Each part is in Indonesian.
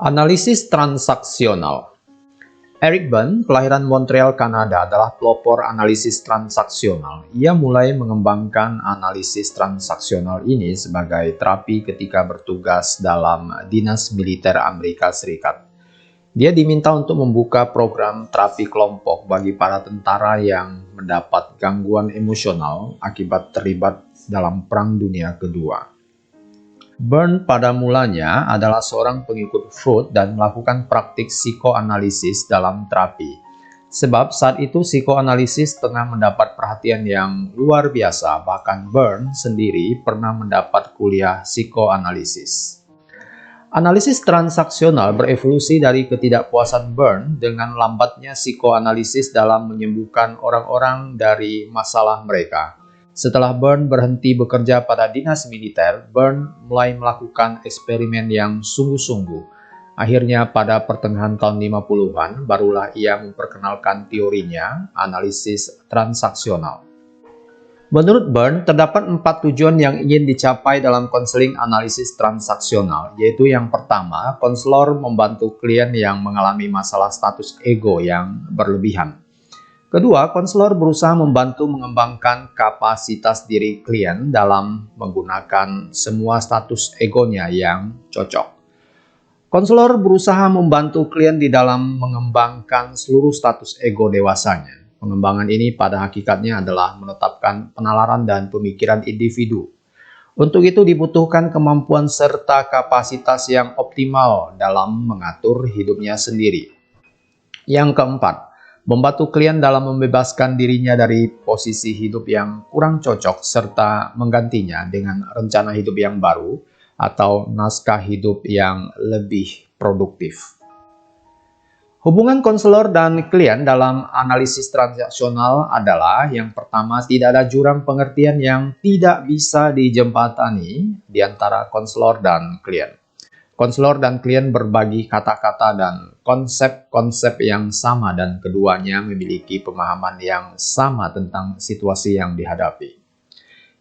Analisis transaksional. Eric Berne, kelahiran Montreal, Kanada, adalah pelopor analisis transaksional. Ia mulai mengembangkan analisis transaksional ini sebagai terapi ketika bertugas dalam Dinas Militer Amerika Serikat. Dia diminta untuk membuka program terapi kelompok bagi para tentara yang mendapat gangguan emosional akibat terlibat dalam Perang Dunia Kedua. Berne pada mulanya adalah seorang pengikut Freud dan melakukan praktik psikoanalisis dalam terapi. Sebab saat itu psikoanalisis tengah mendapat perhatian yang luar biasa, bahkan Berne sendiri pernah mendapat kuliah psikoanalisis. Analisis transaksional berevolusi dari ketidakpuasan Berne dengan lambatnya psikoanalisis dalam menyembuhkan orang-orang dari masalah mereka. Setelah Berne berhenti bekerja pada dinas militer, Berne mulai melakukan eksperimen yang sungguh-sungguh. Akhirnya pada pertengahan tahun 50-an, barulah ia memperkenalkan teorinya, analisis transaksional. Menurut Berne, terdapat 4 tujuan yang ingin dicapai dalam konseling analisis transaksional, yaitu yang pertama, konselor membantu klien yang mengalami masalah status ego yang berlebihan. Kedua, konselor berusaha membantu mengembangkan kapasitas diri klien dalam menggunakan semua status egonya yang cocok. Konselor berusaha membantu klien di dalam mengembangkan seluruh status ego dewasanya. Pengembangan ini pada hakikatnya adalah menetapkan penalaran dan pemikiran individu. Untuk itu dibutuhkan kemampuan serta kapasitas yang optimal dalam mengatur hidupnya sendiri. Yang keempat, membantu klien dalam membebaskan dirinya dari posisi hidup yang kurang cocok serta menggantinya dengan rencana hidup yang baru atau naskah hidup yang lebih produktif. Hubungan konselor dan klien dalam analisis transaksional adalah yang pertama, tidak ada jurang pengertian yang tidak bisa dijembatani di antara konselor dan klien. Konselor dan klien berbagi kata-kata dan konsep-konsep yang sama dan keduanya memiliki pemahaman yang sama tentang situasi yang dihadapi.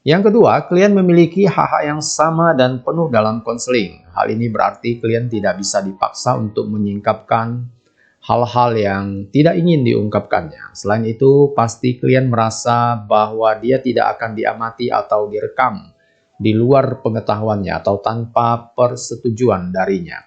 Yang kedua, klien memiliki hak-hak yang sama dan penuh dalam konseling. Hal ini berarti klien tidak bisa dipaksa untuk menyingkapkan hal-hal yang tidak ingin diungkapkannya. Selain itu, pasti klien merasa bahwa dia tidak akan diamati atau direkam di luar pengetahuannya atau tanpa persetujuan darinya.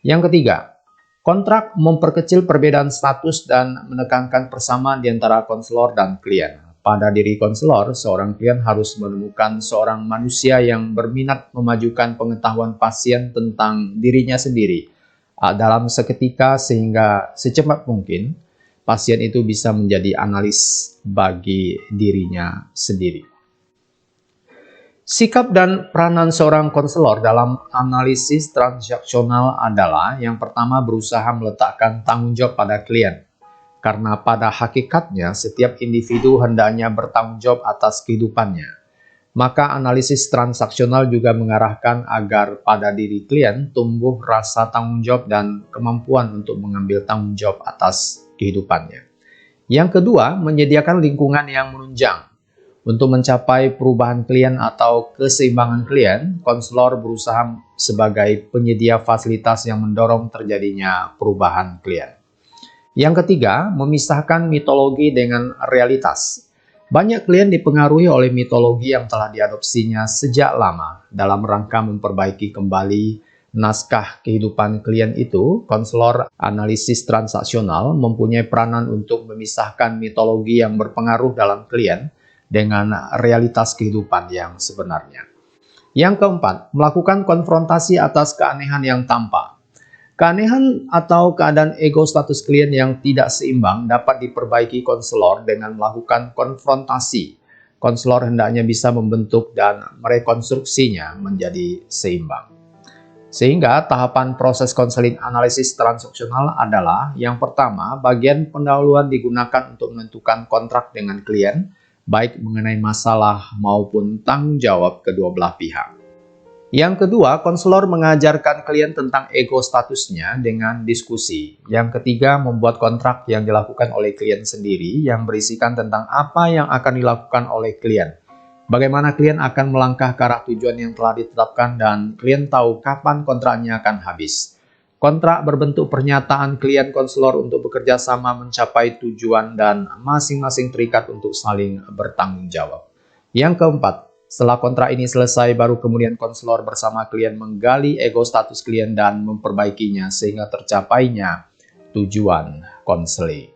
Yang ketiga, kontrak memperkecil perbedaan status dan menekankan persamaan di antara konselor dan klien. Pada diri konselor, seorang klien harus menemukan seorang manusia yang berminat memajukan pengetahuan pasien tentang dirinya sendiri dalam seketika sehingga secepat mungkin pasien itu bisa menjadi analis bagi dirinya sendiri. Sikap dan peranan seorang konselor dalam analisis transaksional adalah yang pertama, berusaha meletakkan tanggung jawab pada klien. Karena pada hakikatnya setiap individu hendaknya bertanggung jawab atas kehidupannya. Maka analisis transaksional juga mengarahkan agar pada diri klien tumbuh rasa tanggung jawab dan kemampuan untuk mengambil tanggung jawab atas kehidupannya. Yang kedua, menyediakan lingkungan yang menunjang. Untuk mencapai perubahan klien atau keseimbangan klien, konselor berusaha sebagai penyedia fasilitas yang mendorong terjadinya perubahan klien. Yang ketiga, memisahkan mitologi dengan realitas. Banyak klien dipengaruhi oleh mitologi yang telah diadopsinya sejak lama. Dalam rangka memperbaiki kembali naskah kehidupan klien itu, konselor analisis transaksional mempunyai peranan untuk memisahkan mitologi yang berpengaruh dalam klien dengan realitas kehidupan yang sebenarnya. Yang keempat, melakukan konfrontasi atas keanehan yang tampak. Keanehan atau keadaan ego status klien yang tidak seimbang dapat diperbaiki konselor dengan melakukan konfrontasi. Konselor hendaknya bisa membentuk dan merekonstruksinya menjadi seimbang. Sehingga tahapan proses konseling analisis transaksional adalah yang pertama, bagian pendahuluan digunakan untuk menentukan kontrak dengan klien, baik mengenai masalah maupun tanggung jawab kedua belah pihak. Yang kedua, konselor mengajarkan klien tentang ego statusnya dengan diskusi. Yang ketiga, membuat kontrak yang dilakukan oleh klien sendiri yang berisikan tentang apa yang akan dilakukan oleh klien. Bagaimana klien akan melangkah ke arah tujuan yang telah ditetapkan dan klien tahu kapan kontraknya akan habis. Kontrak berbentuk pernyataan klien konselor untuk bekerja sama mencapai tujuan dan masing-masing terikat untuk saling bertanggung jawab. Yang keempat, setelah kontrak ini selesai, baru kemudian konselor bersama klien menggali ego status klien dan memperbaikinya sehingga tercapainya tujuan konseling.